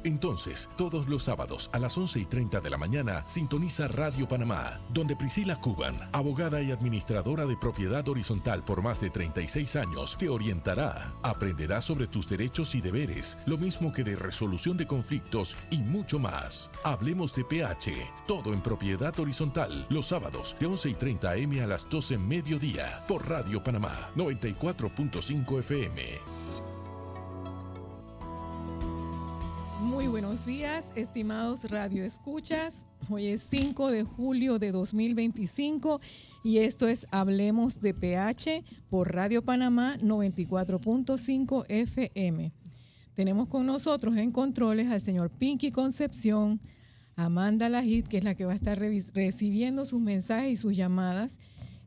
Entonces, todos los sábados a las 11:30 de la mañana, sintoniza Radio Panamá, donde Priscila Cuban, abogada y administradora de propiedad horizontal por más de 36 años, te orientará. Aprenderás sobre tus derechos y deberes, lo mismo que de resolución de conflictos y mucho más. Hablemos de PH, todo en propiedad horizontal, los sábados de 11:30 a.m. a las 12 mediodía, por Radio Panamá, 94.5 FM. Muy buenos días, estimados radioescuchas. Hoy es 5 de julio de 2025 y esto es Hablemos de PH por Radio Panamá 94.5 FM. Tenemos con nosotros en controles al señor Pinky Concepción, Amanda Lajit, que es la que va a estar recibiendo sus mensajes y sus llamadas.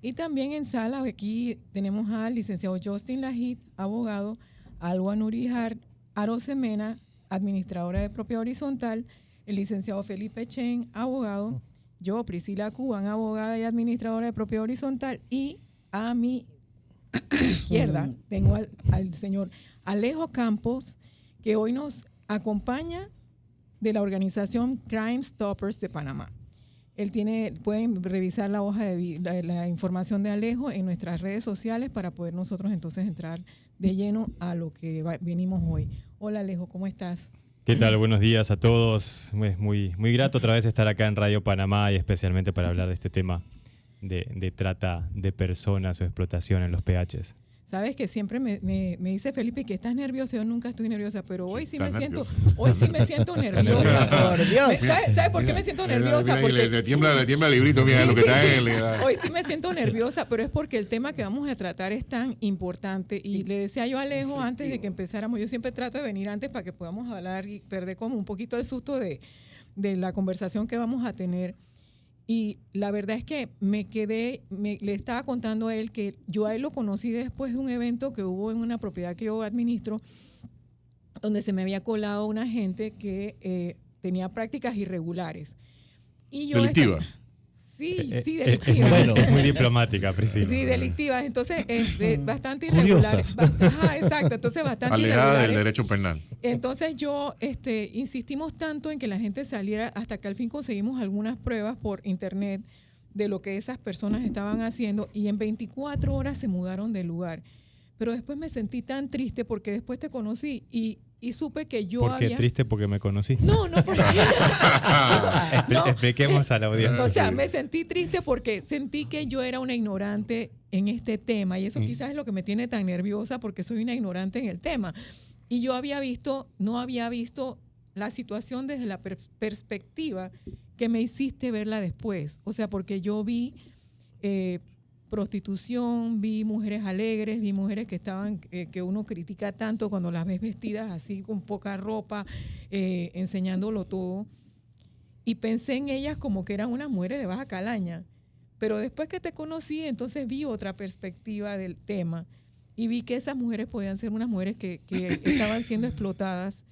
Y también en sala aquí tenemos al licenciado Justin Lajit, abogado, Alwa Nurijar Arosemena, administradora de propiedad horizontal, el licenciado Felipe Chen, abogado, yo, Priscila Cuban, abogada y administradora de propiedad horizontal, y a mi izquierda tengo al señor Alejo Campos, que hoy nos acompaña de la organización Crime Stoppers de Panamá. Pueden revisar la hoja de la información de Alejo en nuestras redes sociales para poder nosotros entonces entrar de lleno a lo que venimos hoy. Hola Alejo, ¿cómo estás? ¿Qué tal? Buenos días a todos. Es muy grato otra vez estar acá en Radio Panamá y especialmente para hablar de este tema de trata de personas o explotación en los PHs. Sabes que siempre me dice Felipe que estás nerviosa. Yo nunca estoy nerviosa, pero hoy sí me siento nerviosa. Por Dios. ¿Sabes por qué me siento nerviosa? Porque le tiembla el librito, mira lo que está en él. Hoy sí me siento nerviosa, pero es porque el tema que vamos a tratar es tan importante. Y le decía yo a Alejo antes de que empezáramos, yo siempre trato de venir antes para que podamos hablar y perder como un poquito el susto de la conversación que vamos a tener. Y la verdad es que le estaba contando a él que yo a él lo conocí después de un evento que hubo en una propiedad que yo administro, donde se me había colado una gente que tenía prácticas irregulares. Y yo ¿Delictiva? Sí, delictivas. Bueno, muy diplomática, Priscila. Sí, delictivas. Entonces, bastante irregulares. Ajá, exacto. Entonces, bastante alejada irregulares. del derecho penal. Entonces, insistimos tanto en que la gente saliera hasta que al fin conseguimos algunas pruebas por internet de lo que esas personas estaban haciendo y en 24 horas se mudaron del lugar. Pero después me sentí tan triste porque después te conocí y supe que yo ¿Por qué triste? Porque me conocí. No, porque... no. Expliquemos a la audiencia. O sea, me sentí triste porque sentí que yo era una ignorante en este tema y eso quizás es lo que me tiene tan nerviosa porque soy una ignorante en el tema. Y yo no había visto la situación desde la perspectiva que me hiciste verla después. O sea, porque yo vi prostitución, vi mujeres alegres, vi mujeres que estaban, que uno critica tanto cuando las ves vestidas así con poca ropa, enseñándolo todo. Y pensé en ellas como que eran unas mujeres de baja calaña. Pero después que te conocí, entonces vi otra perspectiva del tema. Y vi que esas mujeres podían ser unas mujeres que estaban siendo explotadas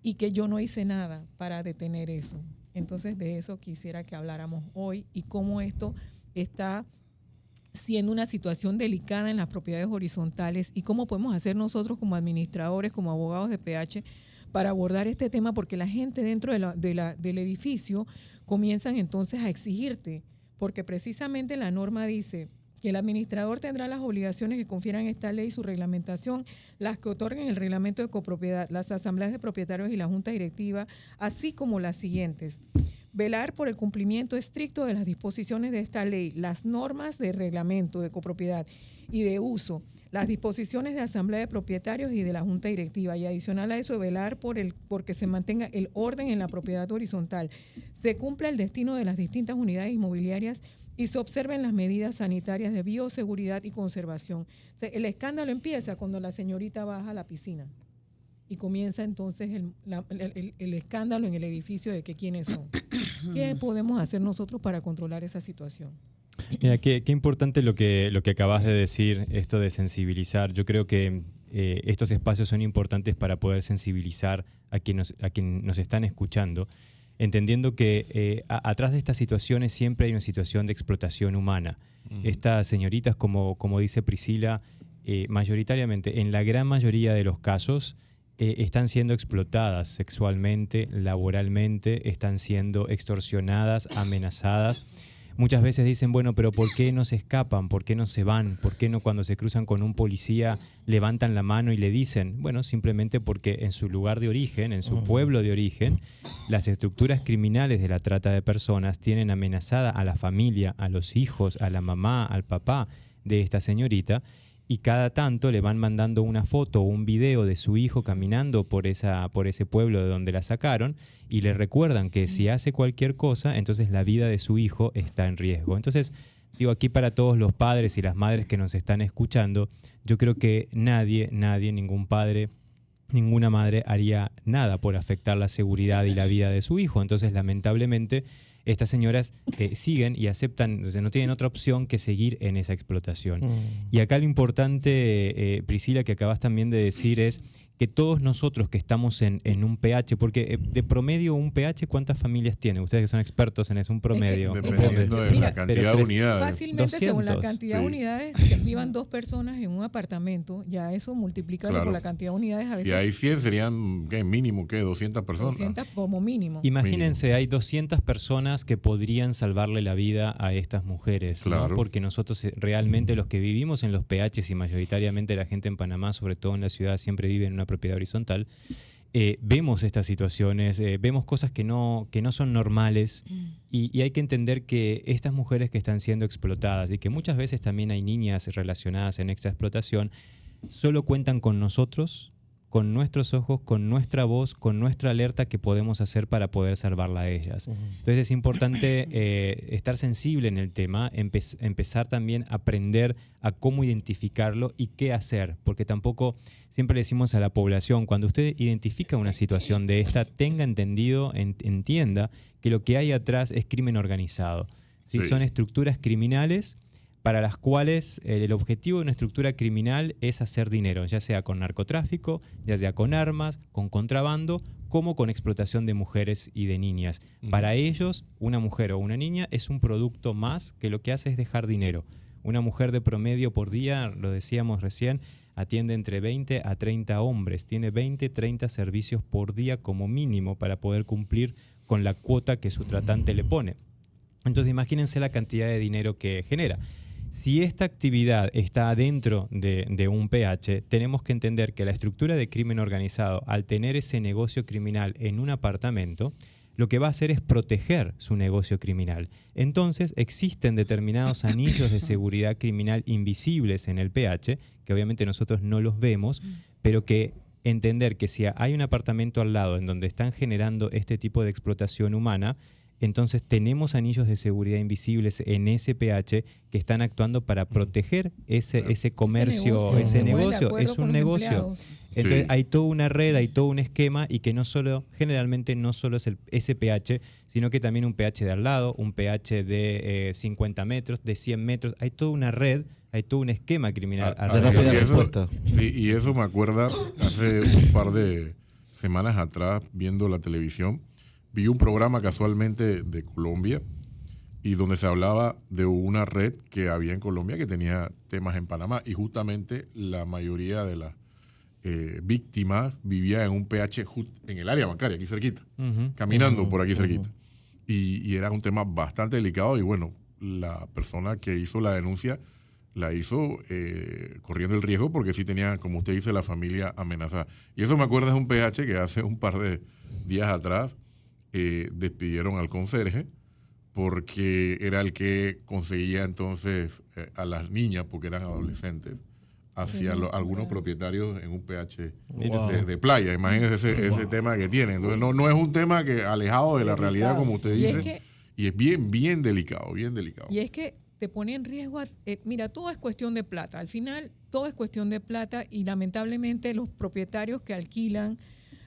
y que yo no hice nada para detener eso. Entonces de eso quisiera que habláramos hoy y cómo esto está siendo una situación delicada en las propiedades horizontales y cómo podemos hacer nosotros como administradores, como abogados de PH, para abordar este tema, porque la gente dentro del edificio comienzan entonces a exigirte, porque precisamente la norma dice que el administrador tendrá las obligaciones que confieran esta ley y su reglamentación, las que otorguen el reglamento de copropiedad, las asambleas de propietarios y la junta directiva, así como las siguientes: velar por el cumplimiento estricto de las disposiciones de esta ley, las normas de reglamento de copropiedad y de uso, las disposiciones de asamblea de propietarios y de la junta directiva, y adicional a eso, velar porque se mantenga el orden en la propiedad horizontal, se cumpla el destino de las distintas unidades inmobiliarias y se observen las medidas sanitarias de bioseguridad y conservación. O sea, el escándalo empieza cuando la señorita baja a la piscina y comienza entonces el escándalo en el edificio de que quiénes son. ¿Qué podemos hacer nosotros para controlar esa situación? Mira, qué importante lo que acabas de decir, esto de sensibilizar. Yo creo que estos espacios son importantes para poder sensibilizar a quienes nos están escuchando, entendiendo que atrás de estas situaciones siempre hay una situación de explotación humana. Estas señoritas, como dice Priscila, mayoritariamente, en la gran mayoría de los casos, están siendo explotadas sexualmente, laboralmente, están siendo extorsionadas, amenazadas. Muchas veces dicen, bueno, pero ¿por qué no se escapan? ¿Por qué no se van? ¿Por qué no cuando se cruzan con un policía levantan la mano y le dicen? Bueno, simplemente porque en su lugar de origen, en su pueblo de origen, las estructuras criminales de la trata de personas tienen amenazada a la familia, a los hijos, a la mamá, al papá de esta señorita, y cada tanto le van mandando una foto o un video de su hijo caminando por ese pueblo de donde la sacaron y le recuerdan que si hace cualquier cosa, entonces la vida de su hijo está en riesgo. Entonces, digo, aquí para todos los padres y las madres que nos están escuchando, yo creo que nadie, ningún padre, ninguna madre haría nada por afectar la seguridad y la vida de su hijo. Entonces, lamentablemente, estas señoras siguen y aceptan, o sea, no tienen otra opción que seguir en esa explotación. Y acá lo importante, Priscila, que acabas también de decir, es que todos nosotros que estamos en un PH, porque de promedio un PH, ¿cuántas familias tiene? Ustedes que son expertos en eso, un promedio. Dependiendo de la cantidad de unidades. Fácilmente, 200, según la cantidad de unidades, que vivan 2 personas en un apartamento, ya eso multiplicarlo por la cantidad de unidades. A veces, si hay 100 serían, ¿qué? Mínimo, ¿qué? 200 personas. 200 como mínimo. Imagínense, hay 200 personas que podrían salvarle la vida a estas mujeres, claro, ¿no? Porque nosotros realmente los que vivimos en los PHs y mayoritariamente la gente en Panamá, sobre todo en la ciudad, siempre vive en una propiedad horizontal, vemos estas situaciones, vemos cosas que no son normales y hay que entender que estas mujeres que están siendo explotadas y que muchas veces también hay niñas relacionadas en esta explotación, solo cuentan con nosotros, con nuestros ojos, con nuestra voz, con nuestra alerta que podemos hacer para poder salvarla a ellas. Entonces es importante estar sensible en el tema, empezar también a aprender a cómo identificarlo y qué hacer, porque tampoco siempre le decimos a la población, cuando usted identifica una situación de esta, tenga entendido, entienda que lo que hay atrás es crimen organizado. ¿Sí? Sí. Son estructuras criminales para las cuales el objetivo de una estructura criminal es hacer dinero, ya sea con narcotráfico, ya sea con armas, con contrabando, como con explotación de mujeres y de niñas. Para ellos, una mujer o una niña es un producto más que lo que hace es dejar dinero. Una mujer de promedio por día, lo decíamos recién, atiende entre 20 a 30 hombres, tiene 20, 30 servicios por día como mínimo para poder cumplir con la cuota que su tratante le pone. Entonces imagínense la cantidad de dinero que genera. Si esta actividad está dentro de un PH, tenemos que entender que la estructura de crimen organizado, al tener ese negocio criminal en un apartamento, lo que va a hacer es proteger su negocio criminal. Entonces, existen determinados anillos de seguridad criminal invisibles en el PH, que obviamente nosotros no los vemos, pero que entender que si hay un apartamento al lado en donde están generando este tipo de explotación humana, entonces tenemos anillos de seguridad invisibles en ese PH que están actuando para proteger ese comercio, ese negocio. Es un negocio. Entonces hay toda una red, hay todo un esquema y que generalmente no solo es ese PH, sino que también un PH de al lado, un PH de 50 metros, de 100 metros. Hay toda una red, hay todo un esquema criminal. Y eso me acuerda hace un par de semanas atrás viendo la televisión. Vi un programa casualmente de Colombia y donde se hablaba de una red que había en Colombia que tenía temas en Panamá y justamente la mayoría de las víctimas vivía en un PH en el área bancaria, aquí cerquita, caminando por aquí cerquita. Y era un tema bastante delicado y bueno, la persona que hizo la denuncia la hizo corriendo el riesgo porque sí tenía, como usted dice, la familia amenazada. Y eso me acuerda de un PH que hace un par de días atrás despidieron al conserje porque era el que conseguía entonces a las niñas, porque eran adolescentes, hacia algunos propietarios en un PH de playa. Imagínense ese tema que tienen. Entonces no es un tema que alejado de la realidad, como usted dice, y es bien delicado, bien delicado. Y es que te pone en riesgo, mira, todo es cuestión de plata. Al final, todo es cuestión de plata y lamentablemente los propietarios que alquilan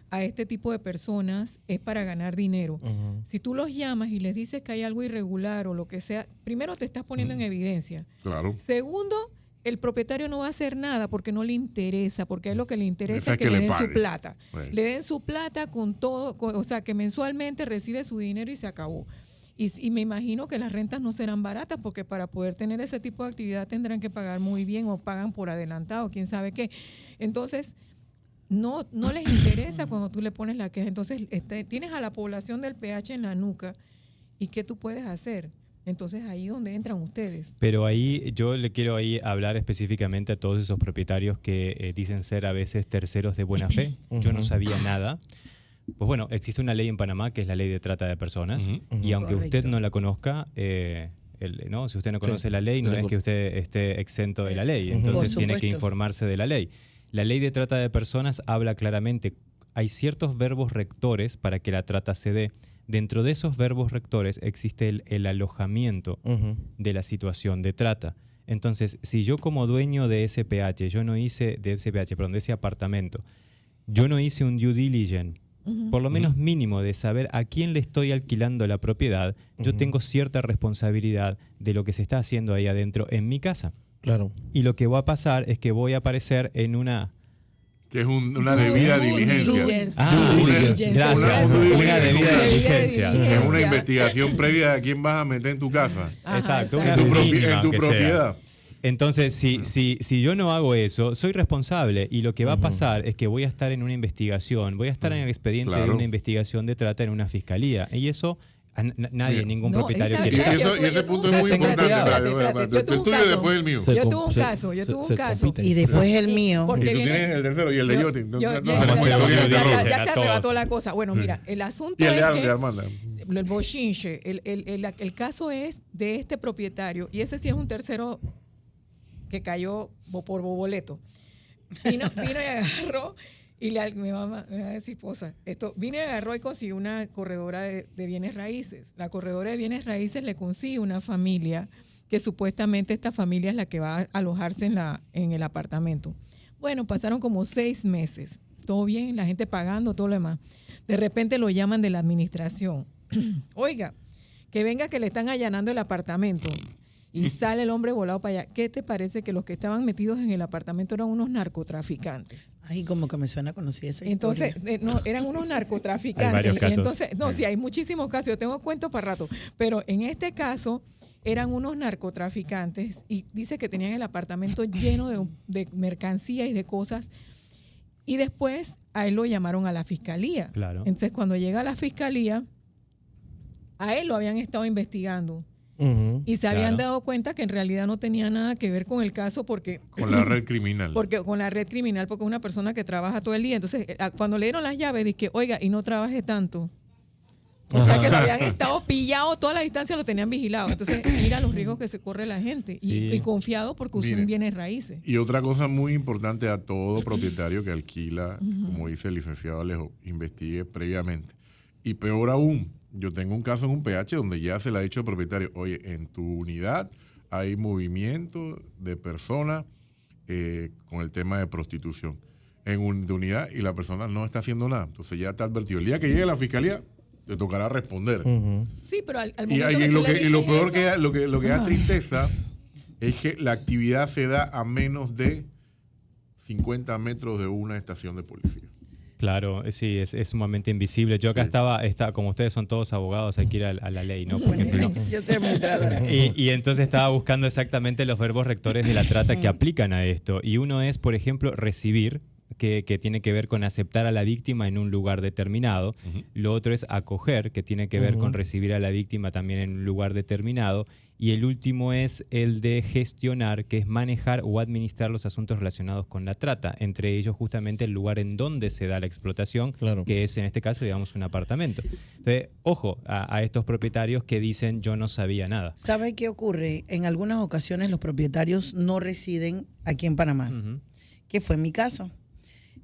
a este tipo de personas es para ganar dinero. Si tú los llamas y les dices que hay algo irregular o lo que sea, primero te estás poniendo en evidencia. Claro. Segundo, el propietario no va a hacer nada porque no le interesa, porque a él lo que le interesa es que le den su plata. Bueno. Le den su plata con todo, o sea, que mensualmente recibe su dinero y se acabó. Y me imagino que las rentas no serán baratas porque para poder tener ese tipo de actividad tendrán que pagar muy bien o pagan por adelantado, quién sabe qué. Entonces, no les interesa cuando tú le pones la queja. Entonces tienes a la población del PH en la nuca, ¿y qué tú puedes hacer? Entonces ahí es donde entran ustedes. Pero ahí yo le quiero ahí hablar específicamente a todos esos propietarios que dicen ser a veces terceros de buena fe. Yo no sabía nada. Pues bueno, existe una ley en Panamá que es la ley de trata de personas y aunque usted no la conozca, ¿no? Si usted no conoce la ley, no es que usted esté exento de la ley. Entonces tiene que informarse de la ley. La ley de trata de personas habla claramente, hay ciertos verbos rectores para que la trata se dé. Dentro de esos verbos rectores existe el alojamiento de la situación de trata. Entonces, si yo como dueño de ese PH, de ese apartamento, yo no hice un due diligence, por lo menos mínimo de saber a quién le estoy alquilando la propiedad, yo tengo cierta responsabilidad de lo que se está haciendo ahí adentro en mi casa. Claro. Y lo que va a pasar es que voy a aparecer en una... Que es una debida diligencia. Gracias. Una debida diligencia. Es una investigación previa de quién vas a meter en tu casa. Exacto. En tu propiedad. Entonces, si yo no hago eso, soy responsable y lo que va a pasar es que voy a estar en una investigación, voy a estar en el expediente de una investigación de trata en una fiscalía. Y eso... Nadie, ningún propietario quiere. Y ese punto es muy importante. El tuyo y después el mío. Yo tuve un caso. Y después el mío. Y tú tienes el tercero y el de Yotin. Ya se arrebató la cosa. Bueno, mira, el asunto es que el bochinche, el caso es de este propietario, y ese sí es un tercero que cayó por boboleto. Vino y agarró... Y mi mamá me va a decir, esposa, vine, agarró y consiguió una corredora de bienes raíces. La corredora de bienes raíces le consigue una familia que supuestamente esta familia es la que va a alojarse en el apartamento. Bueno, pasaron como 6 meses. Todo bien, la gente pagando, todo lo demás. De repente lo llaman de la administración. Oiga, que venga que le están allanando el apartamento. Y sale el hombre volado para allá. ¿Qué te parece que los que estaban metidos en el apartamento eran unos narcotraficantes? Ay, como que me suena conocida esa historia. Entonces, no, eran unos narcotraficantes. Hay varios casos. Entonces, sí, hay muchísimos casos. Yo tengo cuentos para rato. Pero en este caso, eran unos narcotraficantes y dice que tenían el apartamento lleno de mercancía y de cosas. Y después a él lo llamaron a la fiscalía. Claro. Entonces, cuando llega a la fiscalía, a él lo habían estado investigando. Y se habían dado cuenta que en realidad no tenía nada que ver con el caso porque... Con la red criminal. Porque es una persona que trabaja todo el día. Entonces, cuando le dieron las llaves, dije, oiga, y no trabaje tanto. O sea, que lo habían estado pillado, toda la distancia lo tenían vigilado. Entonces, mira los riesgos que se corre la gente. Y confiado porque usan bienes raíces. Y otra cosa muy importante a todo propietario que alquila, como dice el licenciado Alejo, investigue previamente. Y peor aún, yo tengo un caso en un PH donde ya se le ha dicho al propietario, oye, en tu unidad hay movimiento de personas con el tema de prostitución en una unidad y la persona no está haciendo nada. Entonces ya te advertido. El día que llegue a la fiscalía, te tocará responder. Sí, pero al momento y lo peor lo que da tristeza es que la actividad se da a menos de 50 metros de una estación de policía. Claro, sí, es sumamente invisible. Yo acá estaba, como ustedes son todos abogados, hay que ir a la ley, ¿no? Porque si no... Yo soy administradora. Y entonces estaba buscando exactamente los verbos rectores de la trata que aplican a esto. Y uno es, por ejemplo, recibir, que tiene que ver con aceptar a la víctima en un lugar determinado. Lo otro es acoger, que tiene que ver con recibir a la víctima también en un lugar determinado. Y el último es el de gestionar, que es manejar o administrar los asuntos relacionados con la trata, entre ellos justamente el lugar en donde se da la explotación, que es en este caso, digamos, un apartamento. Entonces, ojo a estos propietarios que dicen yo no sabía nada. ¿Sabe qué ocurre? En algunas ocasiones los propietarios no residen aquí en Panamá, que fue mi caso.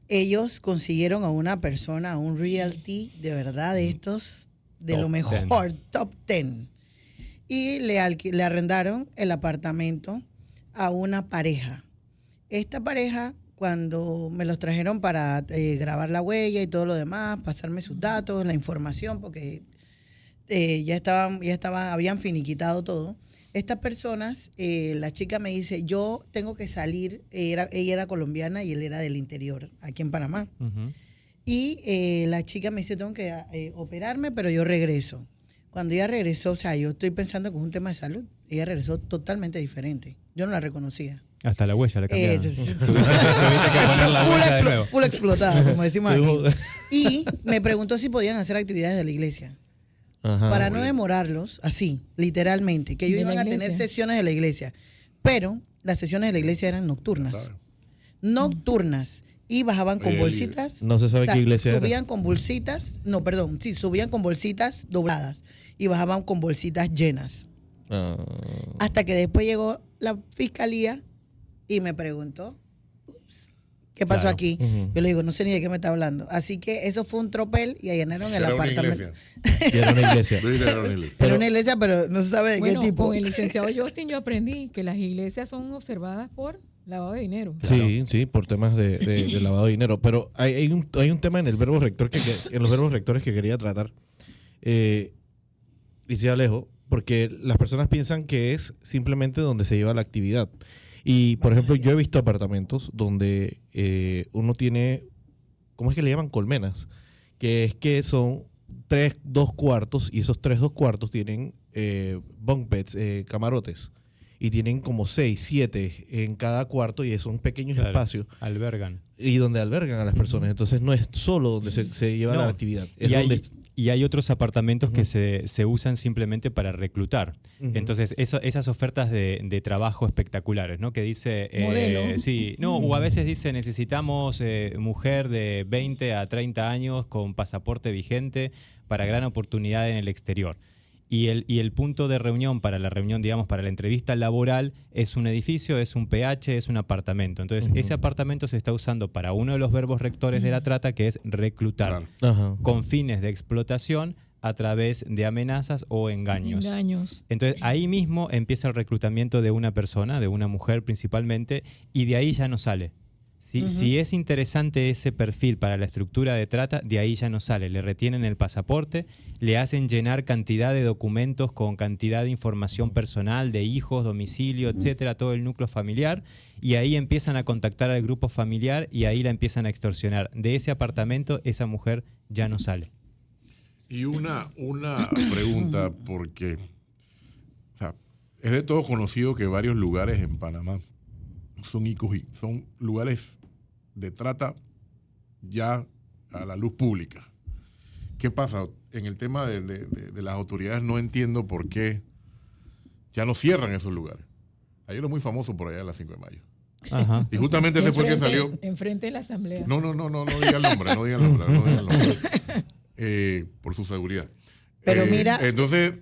Ellos consiguieron a una persona, a un realty de verdad de estos, de lo mejor, top 10. Y le arrendaron el apartamento a una pareja. Esta pareja, cuando me los trajeron para grabar la huella y todo lo demás, pasarme sus datos, la información, porque habían finiquitado todo. Estas personas, la chica me dice, yo tengo que salir, ella era colombiana y él era del interior, aquí en Panamá. Y la chica me dice, tengo que operarme, pero yo regreso. Cuando ella regresó, o sea, yo estoy pensando que es un tema de salud, ella regresó totalmente diferente. Yo no la reconocía. Hasta la huella le cambiaron. Tuviste que poner la huella de nuevo. Full explotada, como decimos aquí. Y me preguntó si podían hacer actividades de la iglesia. Ajá. Para no demorarlos, así, literalmente, que ellos ¿De la iban a tener iglesia? sesiones de la iglesia. Pero las sesiones de la iglesia eran nocturnas. Claro. Nocturnas. Y bajaban con bolsitas. No se sabe qué iglesia era. Subían con bolsitas, no, perdón, sí, subían con bolsitas dobladas y bajaban con bolsitas llenas. Ah. Hasta que después llegó la fiscalía y me preguntó, "Ups, ¿qué pasó Claro. aquí?" Ujú. Yo le digo, no sé ni de qué me está hablando. Así que eso fue un tropel y allanaron el Era una apartamento. iglesia. Y era una iglesia. Sí, era una iglesia. Era una iglesia, pero no se sabe de Bueno, qué tipo. con el licenciado Justin yo aprendí que las iglesias son observadas por lavado de dinero. Sí, sí, por temas de lavado de dinero. Pero hay un tema en el verbo rector en los verbos rectores que quería tratar. Y sí, Alejo, porque las personas piensan que es simplemente donde se lleva la actividad. Y, por ejemplo, yo he visto apartamentos donde uno tiene, ¿cómo es que le llaman? Colmenas. Que es que son 2 cuartos y esos 2 cuartos tienen bunk beds, camarotes. Y tienen como 6, 7 en cada cuarto y son pequeños Claro, espacios albergan. y donde albergan a las personas. Entonces no es solo donde se lleva No, la actividad. Es Y donde... hay otros apartamentos que Ujú. se usan simplemente para reclutar. Ujú. Entonces, esas ofertas de trabajo espectaculares, ¿no? Que dice... Modelo. sí, no, o a veces dice necesitamos mujer de 20 a 30 años con pasaporte vigente para gran oportunidad en el exterior. Y el punto de reunión para la reunión, digamos, para la entrevista laboral es un edificio, es un PH, es un apartamento. Entonces, Ujú. ese apartamento se está usando para uno de los verbos rectores de la trata, que es reclutar, Claro. Ajá. con fines de explotación a través de amenazas o engaños. Engaños. Entonces, ahí mismo empieza el reclutamiento de una persona, de una mujer principalmente, y de ahí ya no sale. Si es interesante ese perfil para la estructura de trata, de ahí ya no sale. Le retienen el pasaporte, le hacen llenar cantidad de documentos con cantidad de información personal, de hijos, domicilio, etcétera, todo el núcleo familiar, y ahí empiezan a contactar al grupo familiar y ahí la empiezan a extorsionar. De ese apartamento, esa mujer ya no sale. Y una pregunta, porque o sea, es de todo conocido que varios lugares en Panamá son lugares de trata ya a la luz pública. ¿Qué pasa? En el tema de las autoridades no entiendo por qué ya no cierran esos lugares. Hay uno muy famoso por allá en la 5 de mayo. Ajá. Y justamente ese fue el que salió. Enfrente de la asamblea. No diga el nombre, no diga el nombre. Por su seguridad. Pero mira- Entonces,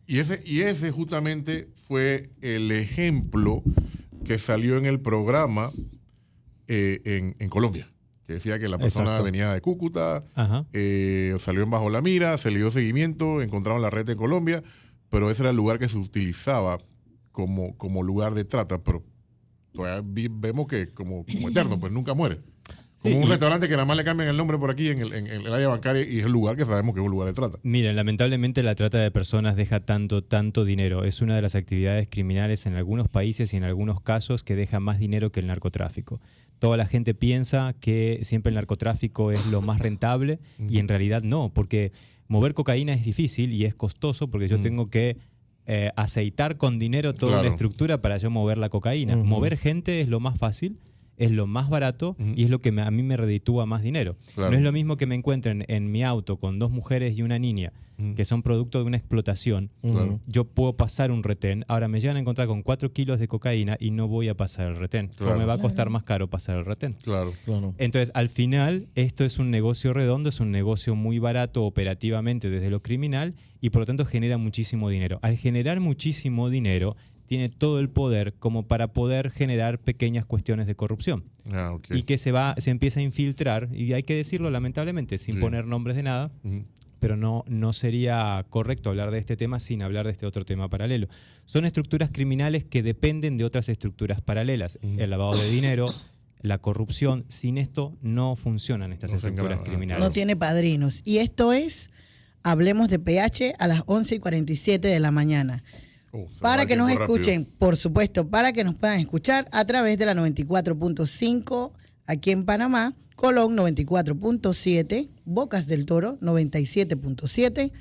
y ese justamente fue el ejemplo que salió en el programa en Colombia, que decía que la persona Exacto. venía de Cúcuta, Ajá. salió en Bajo la Mira, se le dio seguimiento, encontraron la red en Colombia, pero ese era el lugar que se utilizaba como lugar de trata, pero todavía vemos que como eterno, pues nunca muere. Como Sí, un y- restaurante que nada más le cambian el nombre por aquí en el área bancaria y es el lugar que sabemos que es un lugar de trata. Miren, lamentablemente la trata de personas deja tanto dinero. Es una de las actividades criminales en algunos países y en algunos casos que deja más dinero que el narcotráfico. Toda la gente piensa que siempre el narcotráfico es lo más rentable y en realidad no, porque mover cocaína es difícil y es costoso porque yo tengo que aceitar con dinero toda Claro. una estructura para yo mover la cocaína. Ujú. Mover gente es lo más fácil, es lo más barato y es lo que a mí me reditúa más dinero. Claro. No es lo mismo que me encuentren en mi auto con 2 mujeres y una niña que son producto de una explotación. Claro. Yo puedo pasar un retén. Ahora me llegan a encontrar con 4 kilos de cocaína y no voy a pasar el retén. Claro. O me va a costar Claro. más caro pasar el retén. Claro. Claro. Entonces, al final, esto es un negocio redondo, es un negocio muy barato operativamente desde lo criminal y por lo tanto genera muchísimo dinero. Al generar muchísimo dinero, tiene todo el poder como para poder generar pequeñas cuestiones de corrupción. Ah, ok. Y que se empieza a infiltrar, y hay que decirlo lamentablemente, sin Sí. poner nombres de nada, Ujú. pero no sería correcto hablar de este tema sin hablar de este otro tema paralelo. Son estructuras criminales que dependen de otras estructuras paralelas. El lavado de dinero, la corrupción, sin esto no funcionan estas No se estructuras engrana, criminales. No tiene padrinos. Y esto es, hablemos de PH a las 11:47 de la mañana. Se Para va el que nos tiempo rápido. escuchen, por supuesto, para que nos puedan escuchar a través de la 94.5 aquí en Panamá, Colón 94.7, Bocas del Toro 97.7,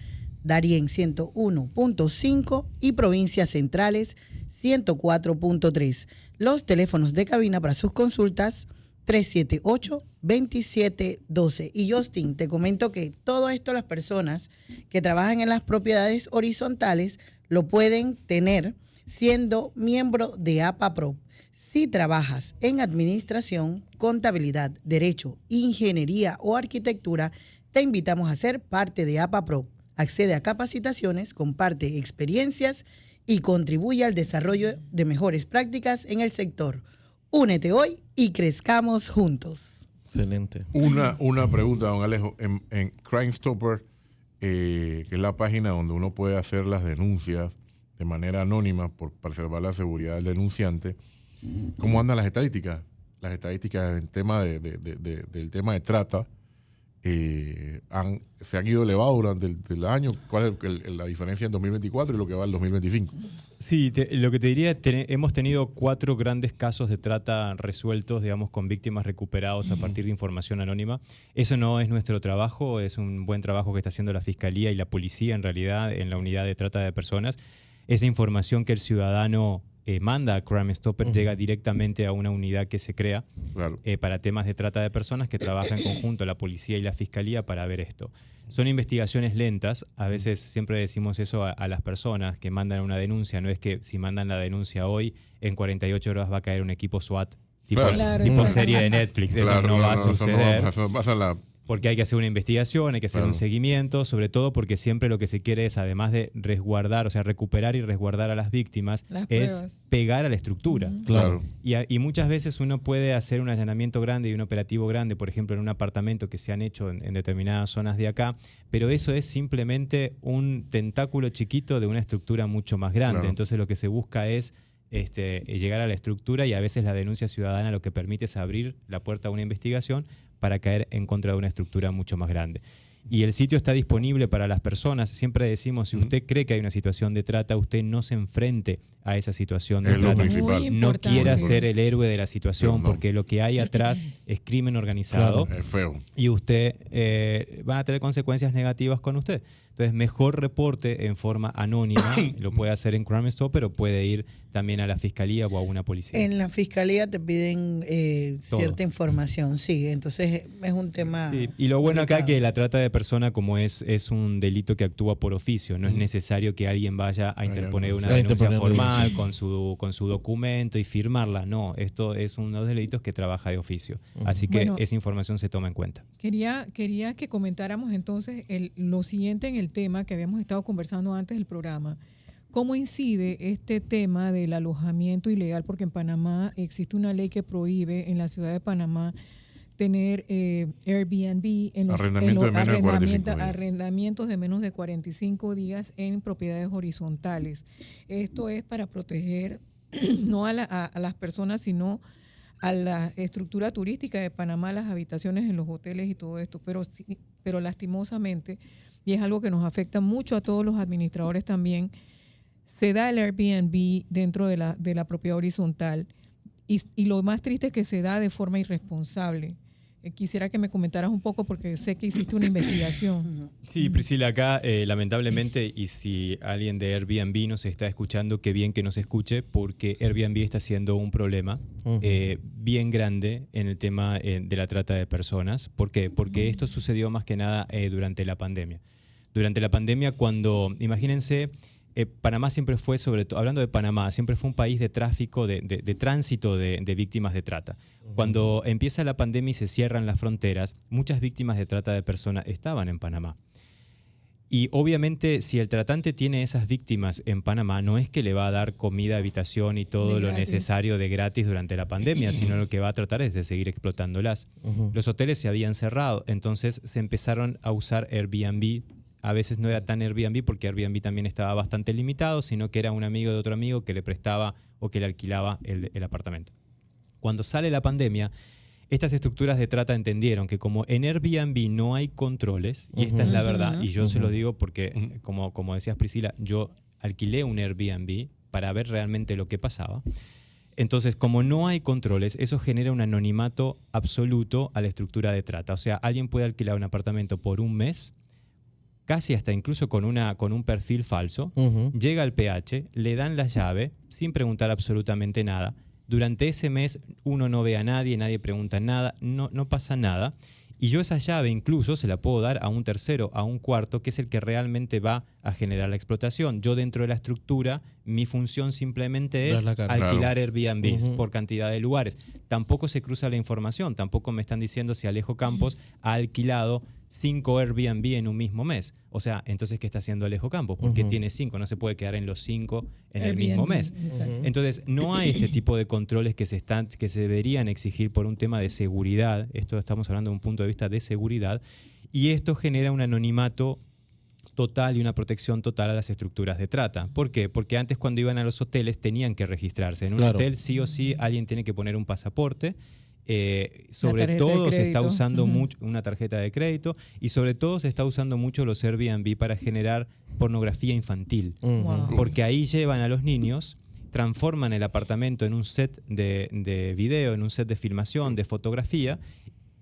Darién 101.5 y provincias centrales 104.3. Los teléfonos de cabina para sus consultas 378-2712. Y Justin, te comento que todo esto las personas que trabajan en las propiedades horizontales lo pueden tener siendo miembro de APAPRO. Si trabajas en administración, contabilidad, derecho, ingeniería o arquitectura, te invitamos a ser parte de APAPRO. Accede a capacitaciones, comparte experiencias y contribuye al desarrollo de mejores prácticas en el sector. Únete hoy y crezcamos juntos. Excelente. Una pregunta, don Alejo. En Crime Stopper, que es la página donde uno puede hacer las denuncias de manera anónima por preservar la seguridad del denunciante, ¿cómo andan las estadísticas? Las estadísticas en tema del tema de trata se han ido elevando durante el año. ¿Cuál es la diferencia en 2024 y lo que va en 2025? Sí, lo que te diría, hemos tenido 4 grandes casos de trata resueltos, digamos, con víctimas recuperados a partir de información anónima. Eso no es nuestro trabajo, es un buen trabajo que está haciendo la Fiscalía y la Policía, en realidad, en la unidad de trata de personas. Esa información que el ciudadano manda a Crime Stopper llega directamente a una unidad que se crea para temas de trata de personas, que trabaja en conjunto la policía y la fiscalía para ver esto. Son investigaciones lentas, a veces siempre decimos eso a las personas que mandan una denuncia, no es que si mandan la denuncia hoy, en 48 horas va a caer un equipo SWAT, tipo serie de Netflix, eso no va a suceder. Eso pasa porque hay que hacer una investigación, hay que hacer un seguimiento, sobre todo porque siempre lo que se quiere es, además de resguardar, o sea, recuperar y resguardar a las víctimas, es pegar a la estructura. Claro. Y muchas veces uno puede hacer un allanamiento grande y un operativo grande, por ejemplo, en un apartamento que se han hecho en determinadas zonas de acá, pero eso es simplemente un tentáculo chiquito de una estructura mucho más grande. Claro. Entonces lo que se busca es llegar a la estructura, y a veces la denuncia ciudadana lo que permite es abrir la puerta a una investigación para caer en contra de una estructura mucho más grande. Y el sitio está disponible para las personas. Siempre decimos, si usted cree que hay una situación de trata, usted no se enfrente a esa situación de trata. No quiera ser el héroe de la situación, porque lo que hay atrás es crimen organizado. Claro, es feo. Y usted va a tener consecuencias negativas con usted. Entonces, mejor reporte en forma anónima. Lo puede hacer en Crime Stopper, pero puede ir también a la fiscalía o a una policía. En la fiscalía te piden cierta información, sí. Entonces, es un tema. Sí. Y lo bueno acá es que la trata de persona, como es un delito que actúa por oficio, no es necesario que alguien vaya a interponer una denuncia formal con su documento y firmarla. No, esto es uno de los delitos que trabaja de oficio. Así que esa información se toma en cuenta. Quería que comentáramos entonces lo siguiente en el tema que habíamos estado conversando antes del programa. ¿Cómo incide este tema del alojamiento ilegal? Porque en Panamá existe una ley que prohíbe en la ciudad de Panamá tener Airbnb en los arrendamientos de menos de 45 días en propiedades horizontales. Esto es para proteger no a las personas, sino a la estructura turística de Panamá, las habitaciones en los hoteles y todo esto, pero lastimosamente, y es algo que nos afecta mucho a todos los administradores también, se da el Airbnb dentro de la propiedad horizontal, y lo más triste es que se da de forma irresponsable. Quisiera que me comentaras un poco, porque sé que hiciste una investigación. Sí, Priscila, acá lamentablemente, y si alguien de Airbnb nos está escuchando, qué bien que nos escuche, porque Airbnb está siendo un problema bien grande en el tema de la trata de personas. ¿Por qué? Porque esto sucedió más que nada durante la pandemia. Durante la pandemia, cuando, imagínense, Panamá siempre fue, sobre todo, hablando de Panamá, siempre fue un país de tráfico, de tránsito de víctimas de trata. Cuando empieza la pandemia y se cierran las fronteras, muchas víctimas de trata de personas estaban en Panamá. Y obviamente, si el tratante tiene esas víctimas en Panamá, no es que le va a dar comida, habitación y todo lo necesario de gratis durante la pandemia, sino lo que va a tratar es de seguir explotándolas. Los hoteles se habían cerrado, entonces se empezaron a usar Airbnb. A veces no era tan Airbnb, porque Airbnb también estaba bastante limitado, sino que era un amigo de otro amigo que le prestaba o que le alquilaba el apartamento. Cuando sale la pandemia, estas estructuras de trata entendieron que como en Airbnb no hay controles, y esta es la verdad, y yo se lo digo porque, como decías Priscila, yo alquilé un Airbnb para ver realmente lo que pasaba. Entonces, como no hay controles, eso genera un anonimato absoluto a la estructura de trata. O sea, alguien puede alquilar un apartamento por un mes, casi hasta incluso con un perfil falso, llega al PH, le dan la llave sin preguntar absolutamente nada. Durante ese mes uno no ve a nadie, nadie pregunta nada, no pasa nada. Y yo esa llave incluso se la puedo dar a un tercero, a un cuarto, que es el que realmente va a generar la explotación. Yo dentro de la estructura, mi función simplemente es alquilar Airbnbs por cantidad de lugares. Tampoco se cruza la información, tampoco me están diciendo si Alejo Campos ha alquilado 5 Airbnb en un mismo mes. O sea, entonces, ¿qué está haciendo Alejo Campos? Porque tiene 5, no se puede quedar en los 5 en el mismo mes. Entonces, no hay este tipo de controles que se deberían exigir por un tema de seguridad. Esto estamos hablando de un punto de vista de seguridad. Y esto genera un anonimato total y una protección total a las estructuras de trata. ¿Por qué? Porque antes, cuando iban a los hoteles, tenían que registrarse. En un hotel, sí o sí, alguien tiene que poner un pasaporte. Sobre todo se está usando mucho una tarjeta de crédito, y sobre todo se está usando mucho los Airbnb para generar pornografía infantil. Porque ahí llevan a los niños, transforman el apartamento en un set de video, en un set de filmación, de fotografía,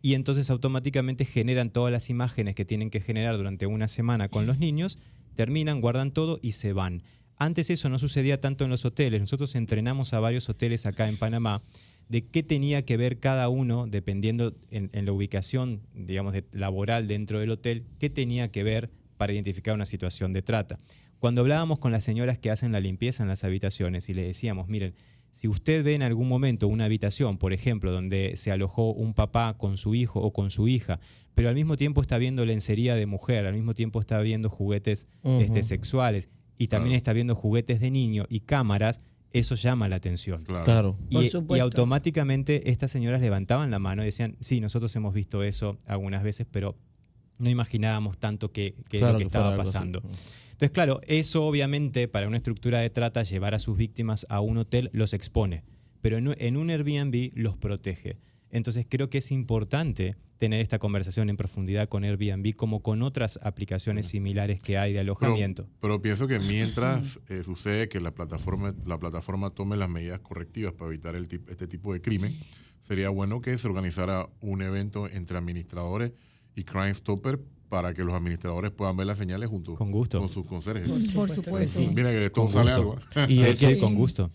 y entonces automáticamente generan todas las imágenes que tienen que generar durante una semana con los niños, terminan, guardan todo y se van. Antes eso no sucedía tanto en los hoteles. Nosotros entrenamos a varios hoteles acá en Panamá de qué tenía que ver cada uno, dependiendo en la ubicación, digamos, laboral dentro del hotel, qué tenía que ver para identificar una situación de trata. Cuando hablábamos con las señoras que hacen la limpieza en las habitaciones y le decíamos, miren, si usted ve en algún momento una habitación, por ejemplo, donde se alojó un papá con su hijo o con su hija, pero al mismo tiempo está viendo lencería de mujer, al mismo tiempo está viendo juguetes sexuales, y también está viendo juguetes de niño y cámaras, eso llama la atención. Claro. Y automáticamente estas señoras levantaban la mano y decían, sí, nosotros hemos visto eso algunas veces, pero no imaginábamos tanto que lo que estaba pasando. Entonces, claro, eso obviamente para una estructura de trata, llevar a sus víctimas a un hotel los expone, pero en un Airbnb los protege. Entonces creo que es importante tener esta conversación en profundidad con Airbnb, como con otras aplicaciones similares que hay de alojamiento. Pero pienso que mientras sucede que la plataforma tome las medidas correctivas para evitar este tipo de crimen, sería bueno que se organizara un evento entre administradores y Crime Stopper para que los administradores puedan ver las señales junto con sus conserjes. Por supuesto. Mira que de todo sale algo. Sí, con gusto.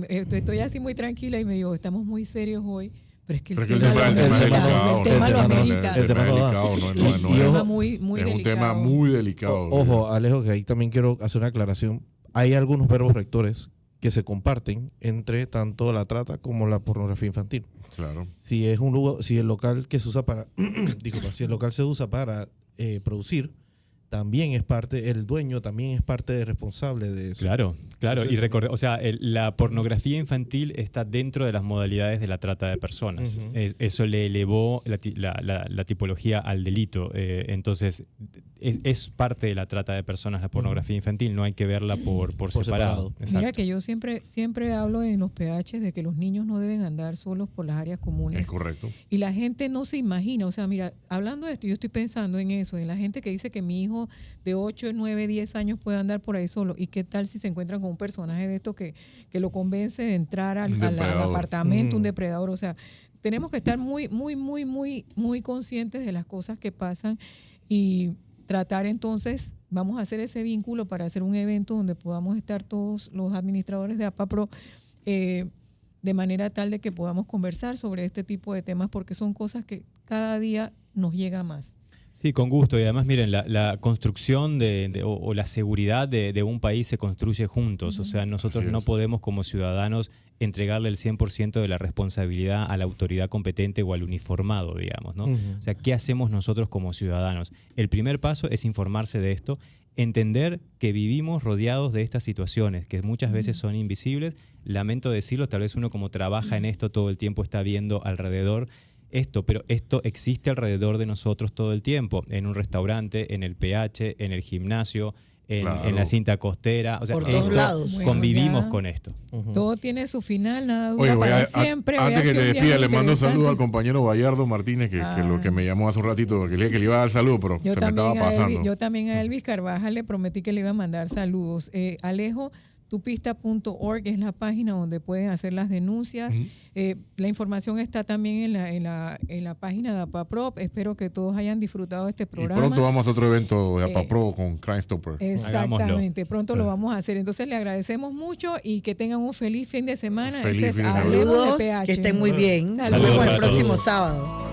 Estoy así muy tranquila y me digo, estamos muy serios hoy. Pero es que el tema lo amerita. El tema es delicado, es un tema muy delicado. Ojo, Alejo, que ahí también quiero hacer una aclaración. Hay algunos verbos rectores que se comparten entre tanto la trata como la pornografía infantil. Claro. Si es un lugar, si el local que se usa para, si el local se usa para producir, también es parte, el dueño también es parte de responsable de eso. Claro. Y la pornografía infantil está dentro de las modalidades de la trata de personas. Eso le elevó la tipología al delito. Entonces, es parte de la trata de personas la pornografía infantil. No hay que verla por separado. Mira que yo siempre hablo en los PH de que los niños no deben andar solos por las áreas comunes. Es correcto. Y la gente no se imagina. O sea, mira, hablando de esto, yo estoy pensando en eso, en la gente que dice que mi hijo de 8, 9, 10 años puede andar por ahí solo. ¿Y qué tal si se encuentran con un personaje de esto que lo convence de entrar al apartamento, un depredador? O sea, tenemos que estar muy, muy, muy, muy, muy conscientes de las cosas que pasan y tratar entonces, vamos a hacer ese vínculo para hacer un evento donde podamos estar todos los administradores de APAPRO de manera tal de que podamos conversar sobre este tipo de temas, porque son cosas que cada día nos llega más. Sí, con gusto. Y además, miren, la construcción o la seguridad de un país se construye juntos. O sea, nosotros no podemos como ciudadanos entregarle el 100% de la responsabilidad a la autoridad competente o al uniformado, digamos, ¿no? O sea, ¿qué hacemos nosotros como ciudadanos? El primer paso es informarse de esto, entender que vivimos rodeados de estas situaciones, que muchas veces son invisibles. Lamento decirlo, tal vez uno como trabaja en esto todo el tiempo está viendo alrededor pero esto existe alrededor de nosotros todo el tiempo, en un restaurante, en el PH, en el gimnasio, en la cinta costera. O sea, por todos lados. Convivimos con esto. Todo tiene su final, nada dura para siempre. Antes que te despida, le mando un saludo al compañero Bayardo Martínez, que me llamó hace un ratito, que le dije que le iba a dar saludo, pero se me estaba pasando. Yo también a Elvis Carvajal le prometí que le iba a mandar saludos. Alejo, tupista.org es la página donde pueden hacer las denuncias. La información está también en la página de APAPRO. Espero que todos hayan disfrutado de este programa. Y pronto vamos a otro evento de APAPRO con Crime Stopper. Exactamente, pronto lo vamos a hacer. Entonces le agradecemos mucho y que tengan un feliz fin de semana. Feliz fin de semana. Saludos, que estén muy bien. Nos vemos el próximo sábado.